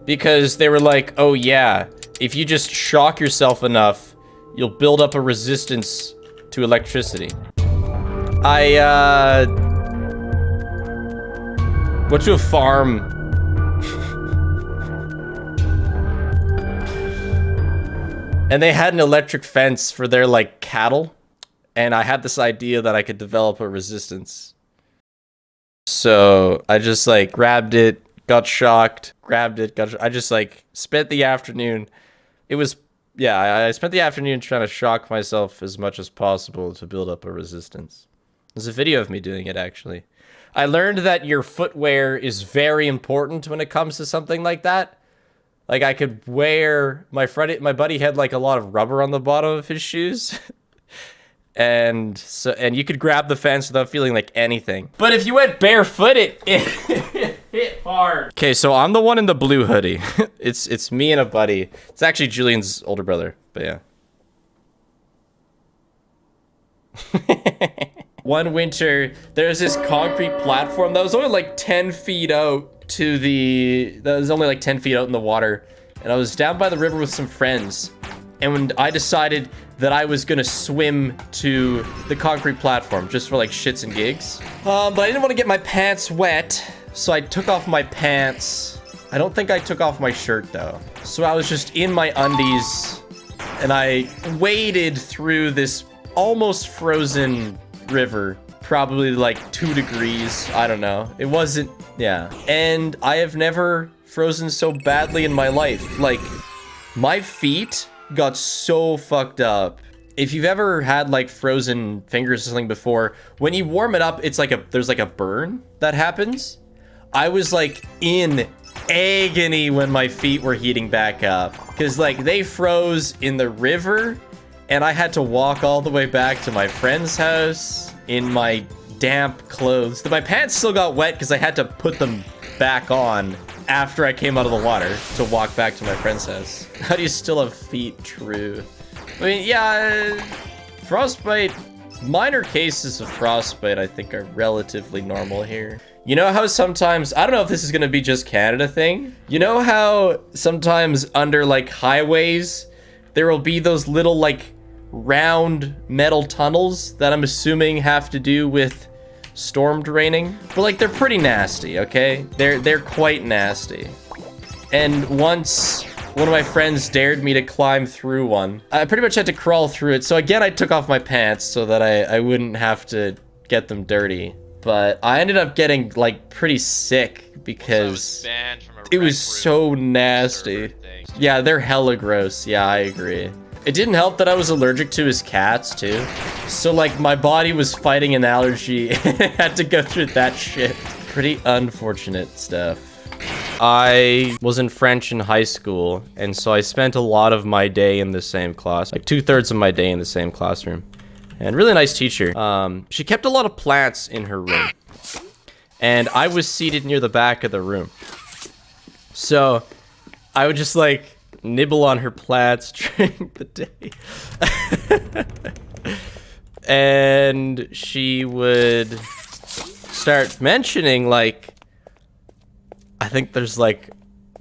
because they were like, oh yeah, if you just shock yourself enough, you'll build up a resistance to electricity. I went to a farm. And they had an electric fence for their, like, cattle. And I had this idea that I could develop a resistance. So I just, like, grabbed it, got shocked, grabbed it, I just, like, spent the afternoon. It was, yeah, I spent the afternoon trying to shock myself as much as possible to build up a resistance. There's a video of me doing it, actually. I learned that your footwear is very important when it comes to something like that. Like, I could wear, my buddy had, like, a lot of rubber on the bottom of his shoes. And you could grab the fence without feeling like anything. But if you went barefoot, it hit hard. Okay, so I'm the one in the blue hoodie. It's me and a buddy. It's actually Julian's older brother, but yeah. One winter, there was this concrete platform that was only like 10 feet out that was only like 10 feet out in the water. And I was down by the river with some friends. And when I decided that I was gonna swim to the concrete platform just for like shits and gigs. But I didn't want to get my pants wet, so I took off my pants. I don't think I took off my shirt though. So I was just in my undies and I waded through this almost frozen river, probably like 2 degrees. I don't know. It wasn't, yeah. And I have never frozen so badly in my life. Like, my feet got so fucked up. If you've ever had like frozen fingers or something before, when you warm it up, it's like there's like a burn that happens. I was like in agony when my feet were heating back up, because like they froze in the river and I had to walk all the way back to my friend's house in my damp clothes. My pants still got wet because I had to put them back on after I came out of the water to walk back to my friend's house. How do you still have feet? True. I mean, yeah, frostbite, minor cases of frostbite I think are relatively normal here. You know how sometimes, I don't know if this is gonna be just Canada thing. You know how sometimes under like highways, there will be those little like round metal tunnels that I'm assuming have to do with storm draining, but like they're pretty nasty, okay? They're quite nasty. And once one of my friends dared me to climb through one, I pretty much had to crawl through it. So again, I took off my pants so that I wouldn't have to get them dirty. But I ended up getting like pretty sick because it was so nasty. Yeah, they're hella gross. Yeah, I agree. It didn't help that I was allergic to his cats too. So like my body was fighting an allergy and I had to go through that shit. Pretty unfortunate stuff. I was in French in high school, and so I spent a lot of my day in the same class, like 2/3 of my day in the same classroom. And really nice teacher. She kept a lot of plants in her room. And I was seated near the back of the room. So I would just like nibble on her plants during the day. And she would start mentioning like, I think there's like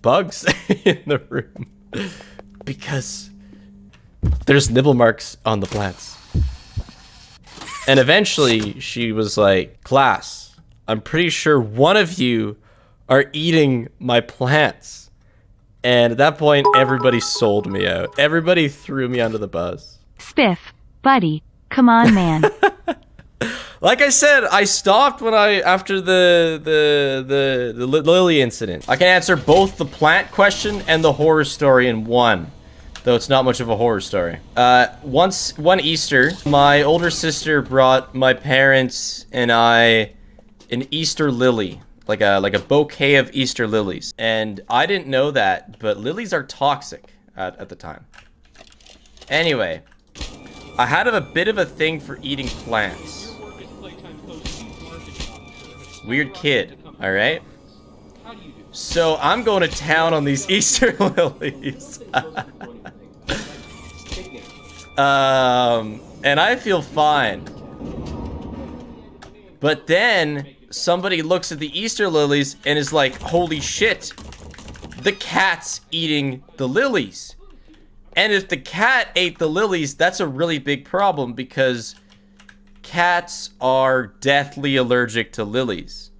bugs in the room because there's nibble marks on the plants. And eventually she was like, class, I'm pretty sure one of you are eating my plants. And at that point, everybody sold me out. Everybody threw me under the bus. Spiff, buddy, come on, man. Like I said, I stopped after the lily incident. I can answer both the plant question and the horror story in one, though it's not much of a horror story. One Easter, my older sister brought my parents and I an Easter lily. Like a bouquet of Easter lilies. And I didn't know that, but lilies are toxic at the time. Anyway, I had a bit of a thing for eating plants. Weird kid, alright? So I'm going to town on these Easter lilies. And I feel fine. But then somebody looks at the Easter lilies and is like, holy shit, the cat's eating the lilies. And if the cat ate the lilies, that's a really big problem because cats are deathly allergic to lilies.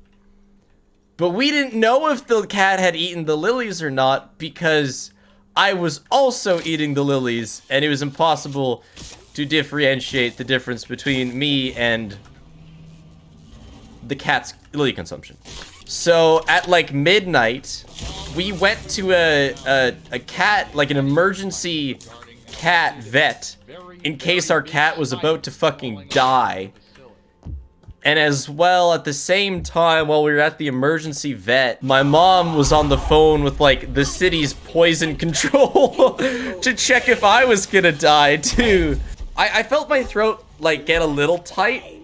But we didn't know if the cat had eaten the lilies or not because I was also eating the lilies, and it was impossible to differentiate the difference between me and the cat's lily consumption. So at like midnight, we went to a cat, like an emergency cat vet, in case our cat was about to fucking die. And as well, at the same time, while we were at the emergency vet, my mom was on the phone with like the city's poison control to check if I was gonna die too. I felt my throat like get a little tight,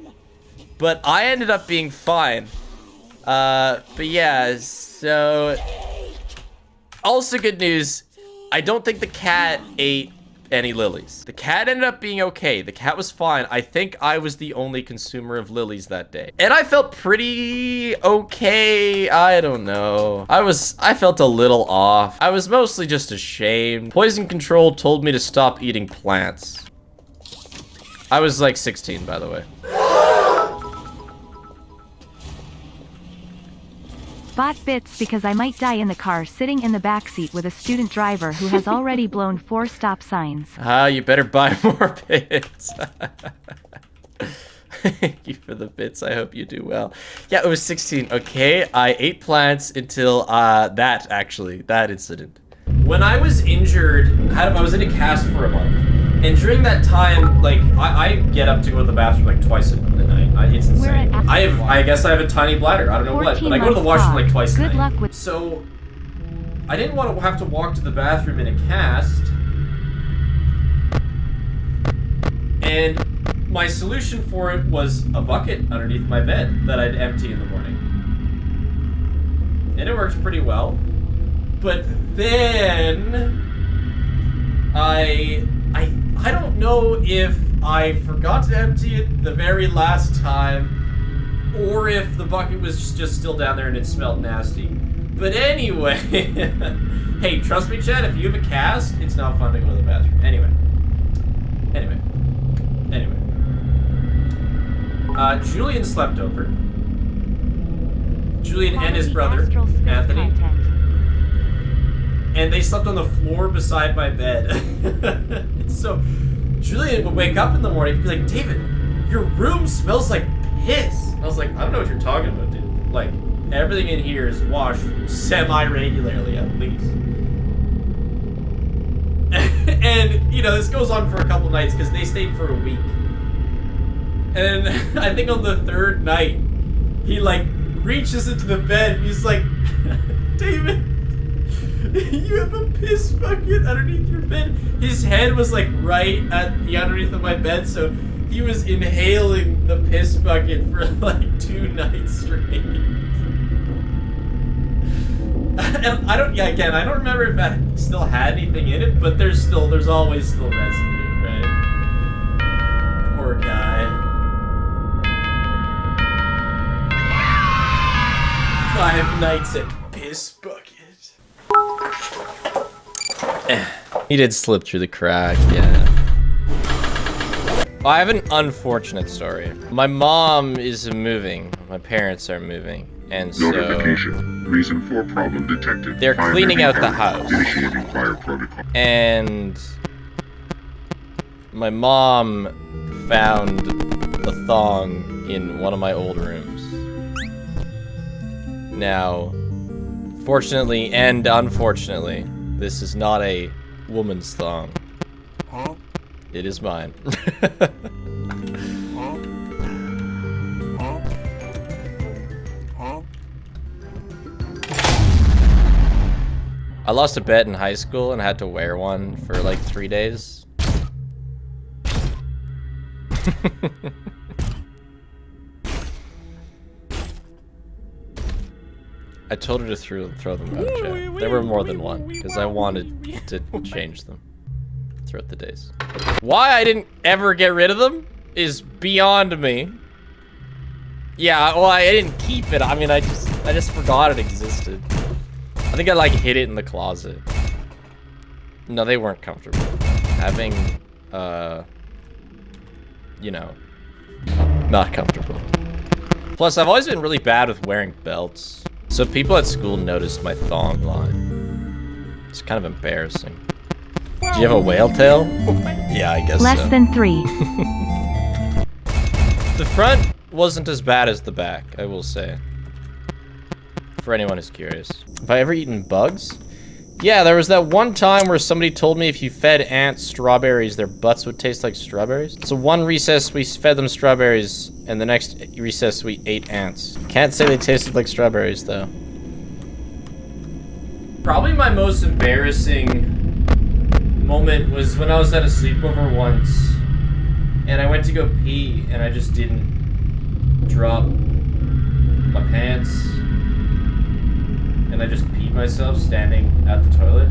but I ended up being fine. But yeah, so also good news, I don't think the cat ate any lilies. The cat ended up being okay. The cat was fine. I think I was the only consumer of lilies that day. And I felt pretty okay. I don't know. I felt a little off. I was mostly just ashamed. Poison control told me to stop eating plants. I was like 16, by the way. Bought bits because I might die in the car sitting in the backseat with a student driver who has already blown 4 stop signs. Ah, you better buy more bits. Thank you for the bits. I hope you do well. Yeah, it was 16. Okay, I ate plants until that incident. When I was injured, I was in a cast for a month. And during that time, like, I get up to go to the bathroom like twice a night. It's insane. I guess I have a tiny bladder. I don't know what, but I go to the washroom like twice a night. Good luck with. So, I didn't want to have to walk to the bathroom in a cast. And my solution for it was a bucket underneath my bed that I'd empty in the morning. And it works pretty well. But then I don't know if I forgot to empty it the very last time or if the bucket was just still down there and it smelled nasty. But anyway, hey, trust me, Chad, if you have a cast, it's not fun to go to the bathroom. Anyway. Julian slept over. Julian and his brother, Anthony. And they slept on the floor beside my bed. So Julian would wake up in the morning and be like, David, your room smells like piss. And I was like, I don't know what you're talking about, dude. Like, everything in here is washed semi-regularly at least. And, you know, this goes on for a couple nights because they stayed for a week. And I think on the 3rd night, he, like, reaches into the bed and he's like, David, you have a piss bucket underneath your bed. His head was like right at the underneath of my bed, so he was inhaling the piss bucket for like 2 nights straight. And I don't remember if that still had anything in it, but there's always still residue, right? Poor guy. 5 nights at piss bucket. He did slip through the crack, yeah. Well, I have an unfortunate story. My mom is moving. My parents are moving. And so... Notification. Reason for problem detected. They're cleaning out the house. Initiating fire protocol. And... my mom found the thong in one of my old rooms. Now... fortunately and unfortunately, this is not a woman's thong. Huh? It is mine. Huh? Huh? Huh? I lost a bet in high school and had to wear one for like 3 days. I told her to throw them out, Chad. There were more than one, because I wanted to change them throughout the days. Why I didn't ever get rid of them is beyond me. Yeah, well, I didn't keep it. I mean, I just forgot it existed. I think I like hid it in the closet. No, they weren't comfortable. Having, you know, not comfortable. Plus, I've always been really bad with wearing belts. So people at school noticed my thong line. It's kind of embarrassing. Do you have a whale tail? Yeah, I guess Less so. than 3. The front wasn't as bad as the back, I will say. For anyone who's curious. Have I ever eaten bugs? Yeah, there was that one time where somebody told me if you fed ants strawberries, their butts would taste like strawberries. So one recess, we fed them strawberries, and the next recess, we ate ants. Can't say they tasted like strawberries, though. Probably my most embarrassing moment was when I was at a sleepover once, and I went to go pee, and I just didn't drop my pants. And I just peed myself standing at the toilet.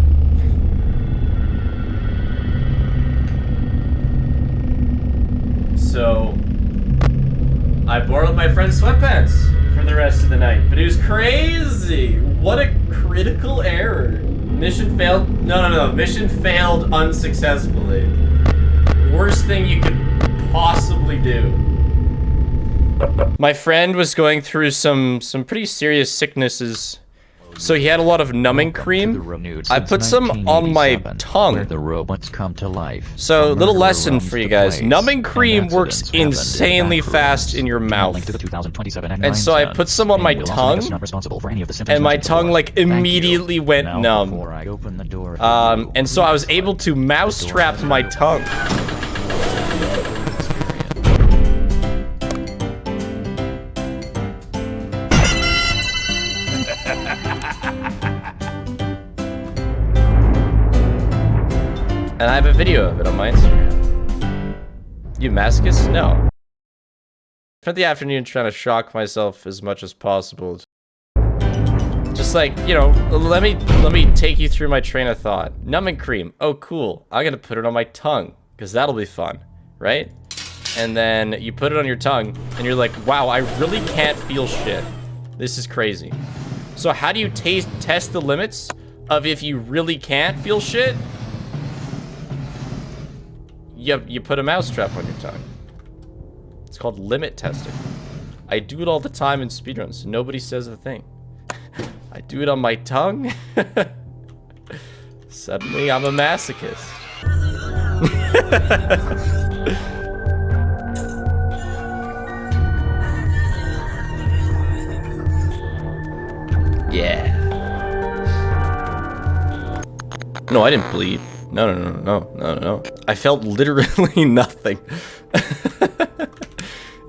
So I borrowed my friend's sweatpants for the rest of the night, but it was crazy. What a critical error. Mission failed. No. Mission failed unsuccessfully. Worst thing you could possibly do. My friend was going through some pretty serious sicknesses. So he had a lot of numbing cream. I put some on my tongue. The robots come to life. So, little lesson for you guys. Numbing cream works insanely fast in your mouth. And so I put some on my tongue, and my tongue like immediately went numb. And so I was able to mousetrap my tongue. And I have a video of it on my Instagram. You masochist? No. Spent the afternoon trying to shock myself as much as possible. Just like, you know, let me take you through my train of thought. Numbing cream. Oh, cool. I'm gonna put it on my tongue, because that'll be fun, right? And then you put it on your tongue, and you're like, wow, I really can't feel shit. This is crazy. So how do you test the limits of if you really can't feel shit? You put a mousetrap on your tongue. It's called limit testing. I do it all the time in speedruns. Nobody says a thing. I do it on my tongue. Suddenly, I'm a masochist. Yeah. No, I didn't bleed. No. I felt literally nothing.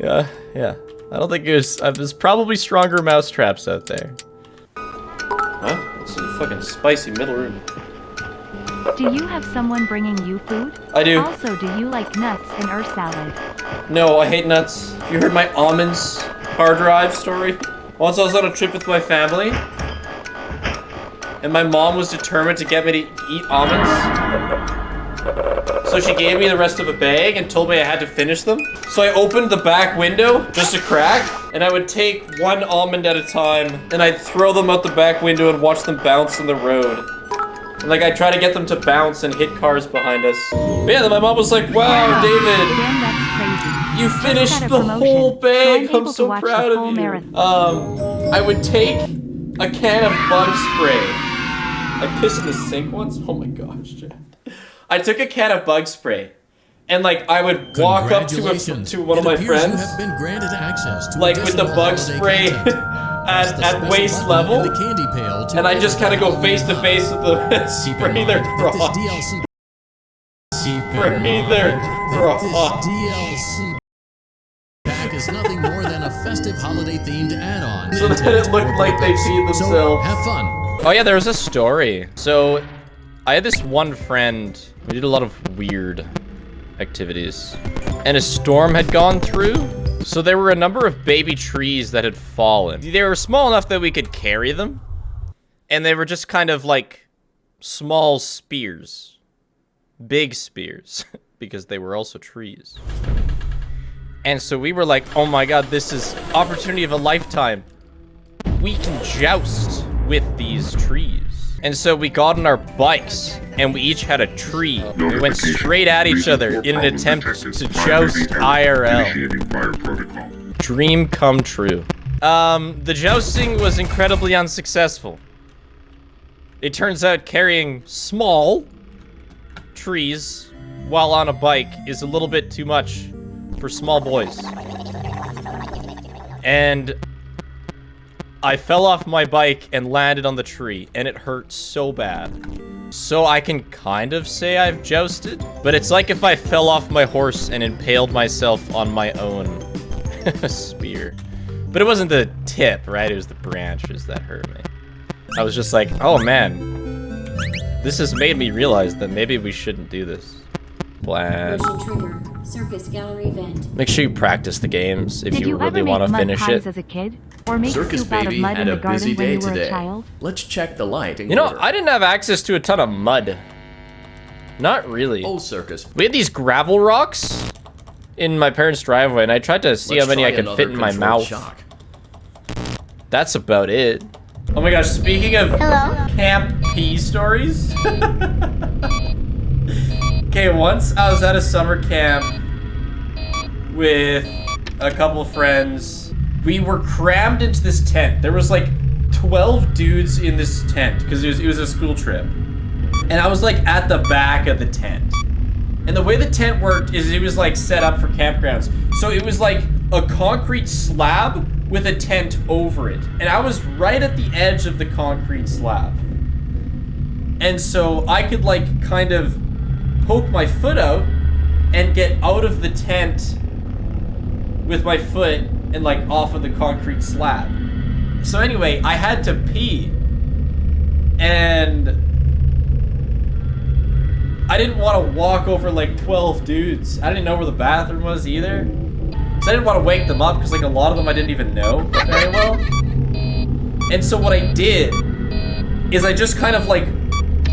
Yeah. I don't think it was. There's probably stronger mousetraps out there. Huh? What's in the fucking spicy middle room? Do you have someone bringing you food? I do. Also, do you like nuts and salad? No, I hate nuts. You heard my almonds hard drive story? Once I was on a trip with my family, and my mom was determined to get me to eat almonds. So she gave me the rest of a bag and told me I had to finish them. So I opened the back window, just a crack, and I would take one almond at a time, and I'd throw them out the back window and watch them bounce on the road. And like, I'd try to get them to bounce and hit cars behind us. But yeah, then my mom was like, wow, David, Damn, that's crazy. you finished the whole bag. I'm so proud of you. I would take a can of bug spray. I pissed in the sink once? Oh my gosh, Chad. I took a can of bug spray, and like I would walk up to one of my friends, like with the bug spray at waist level, and I just kind of go face to face with the spray their crotch. Spray their crotch. Is nothing more than a festive holiday-themed add-on. So that it looked like they peed themselves. So, have fun. Oh yeah, there was a story. So, I had this one friend. We did a lot of weird activities. And a storm had gone through. So there were a number of baby trees that had fallen. They were small enough that we could carry them. And they were just kind of like small spears. Big spears. Because they were also trees. And so we were like, oh my god, this is opportunity of a lifetime. We can joust with these trees. And so we got on our bikes, and we each had a tree. We went straight at each other in an attempt to joust IRL. Initiating fire protocol. Dream come true. The jousting was incredibly unsuccessful. It turns out carrying small trees while on a bike is a little bit too much for small boys. And I fell off my bike and landed on the tree, and it hurt so bad. So I can kind of say I've jousted, but it's like if I fell off my horse and impaled myself on my own spear. But it wasn't the tip, right? It was the branches that hurt me. I was just like, oh man, this has made me realize that maybe we shouldn't do this. Blah. Motion trigger. Circus gallery vent. Make sure you practice the games if Did you you really ever want to make mud finish pies it. as a kid? Or make Circus soup out of Baby mud had in a the garden busy when day you were a today. child? Let's check the lighting. You know, order. I didn't have access to a ton of mud. Not really. Oh, circus. We had these gravel rocks in my parents' driveway, and I tried to see Let's how many I try could another fit in my controlled mouth. shock. That's about it. Oh my gosh, speaking of camp pee stories. Okay, once I was at a summer camp with a couple friends. We were crammed into this tent. There was like 12 dudes in this tent because it was a school trip. And I was like at the back of the tent. And the way the tent worked is it was like set up for campgrounds. So it was like a concrete slab with a tent over it. And I was right at the edge of the concrete slab. And so I could like kind of poke my foot out and get out of the tent with my foot and like off of the concrete slab. So anyway, I had to pee. And I didn't want to walk over like 12 dudes. I didn't know where the bathroom was either. So I didn't want to wake them up because like a lot of them I didn't even know very well. And so what I did is I just kind of like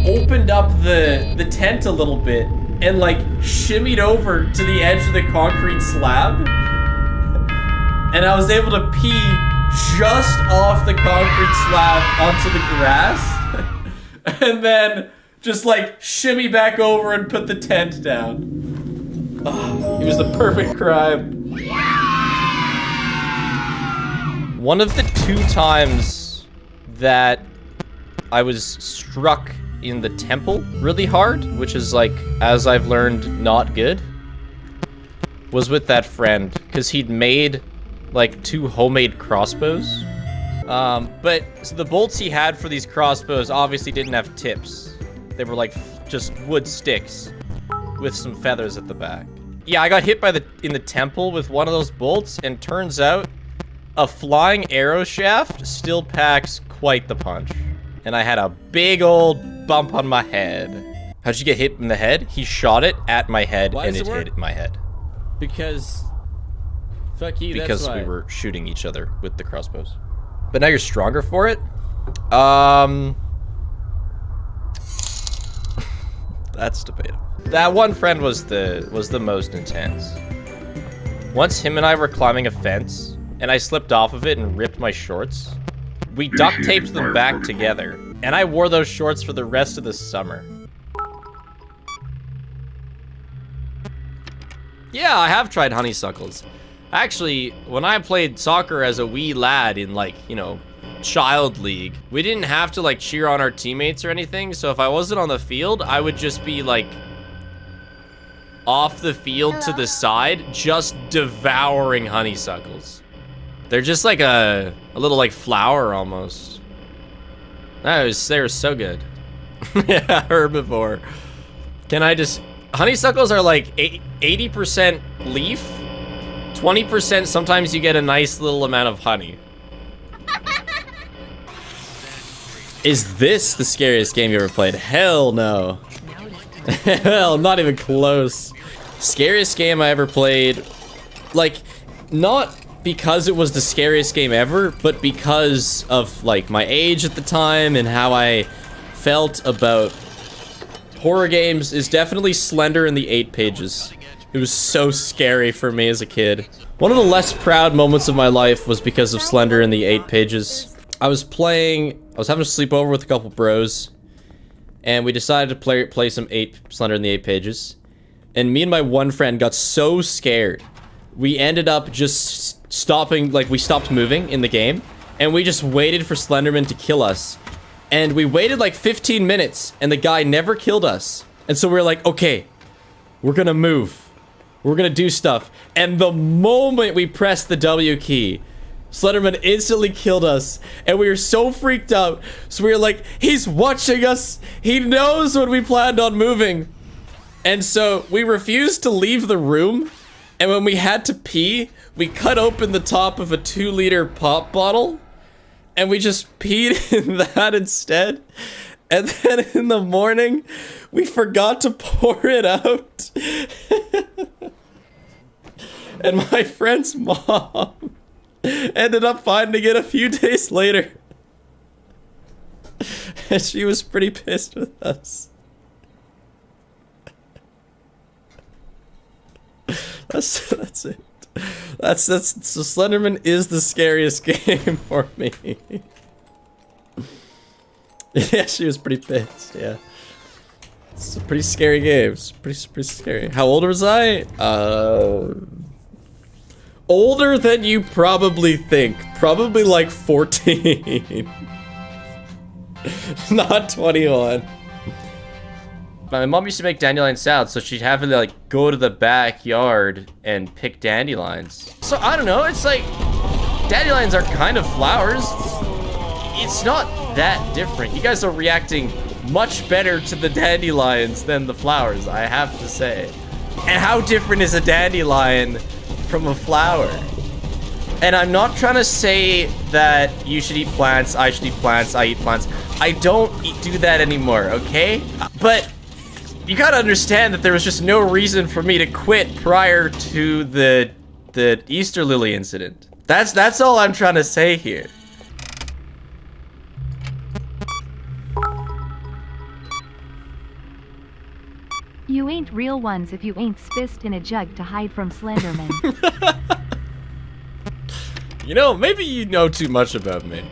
opened up the tent a little bit and like shimmied over to the edge of the concrete slab. And I was able to pee just off the concrete slab onto the grass. And then just like shimmy back over and put the tent down. Oh, it was the perfect crime. One of the 2 times that I was struck in the temple really hard, which is like, as I've learned, not good, was with that friend, because he'd made like 2 homemade crossbows. But so the bolts he had for these crossbows obviously didn't have tips. They were like just wood sticks with some feathers at the back. Yeah, I got hit in the temple with one of those bolts, and turns out a flying arrow shaft still packs quite the punch. And I had a big old bump on my head. How'd you get hit in the head? He shot it at my head and it hit my head. Because fuck you, Because that's why. we were shooting each other with the crossbows. But now you're stronger for it? That's debatable. That one friend was the most intense. Once him and I were climbing a fence, and I slipped off of it and ripped my shorts. We duct taped them back together, and I wore those shorts for the rest of the summer. Yeah, I have tried honeysuckles. Actually, when I played soccer as a wee lad in like, you know, child league, we didn't have to like cheer on our teammates or anything, so if I wasn't on the field, I would just be like off the field to the side, just devouring honeysuckles. They're just like a little like flower almost. They were so good. Yeah, herbivore. Can I just... Honeysuckles are like 80% leaf, 20% sometimes you get a nice little amount of honey. Is this the scariest game you ever played? Hell no. Hell, not even close. Scariest game I ever played, like, not because it was the scariest game ever, but because of like my age at the time and how I felt about horror games, is definitely Slender in the 8 Pages. It was so scary for me as a kid. One of the less proud moments of my life was because of Slender in the 8 Pages. I was playing I was having a sleepover with a couple bros, and we decided to play some Slender in the 8 Pages. And me and my one friend got so scared, we ended up just stopping, like we stopped moving in the game, and we just waited for Slenderman to kill us. And we waited like 15 minutes, and the guy never killed us. And so we were like, okay, we're gonna move. We're gonna do stuff. And the moment we pressed the W key, Slenderman instantly killed us, and we were so freaked out. So we were like, he's watching us. He knows when we planned on moving. And so we refused to leave the room. And when we had to pee, we cut open the top of a 2-liter pop bottle, and we just peed in that instead. And then in the morning, we forgot to pour it out. And my friend's mom ended up finding it a few days later. And she was pretty pissed with us. That's it. So Slenderman is the scariest game for me. Yeah, she was pretty pissed, yeah. It's a pretty scary game. It's pretty scary. How old was I? Older than you probably think. Probably like 14. Not 21. My mom used to make dandelion salad, so she'd have to like go to the backyard and pick dandelions. So I don't know, it's like dandelions are kind of flowers. It's not that different. You guys are reacting much better to the dandelions than the flowers, I have to say. And how different is a dandelion from a flower? And I'm not trying to say that you should eat plants, I should eat plants, I eat plants. I don't do that anymore, okay? But you gotta understand that there was just no reason for me to quit prior to the Easter lily incident. That's all I'm trying to say here. You ain't real ones if you ain't spissed in a jug to hide from Slenderman. You know, maybe you know too much about me.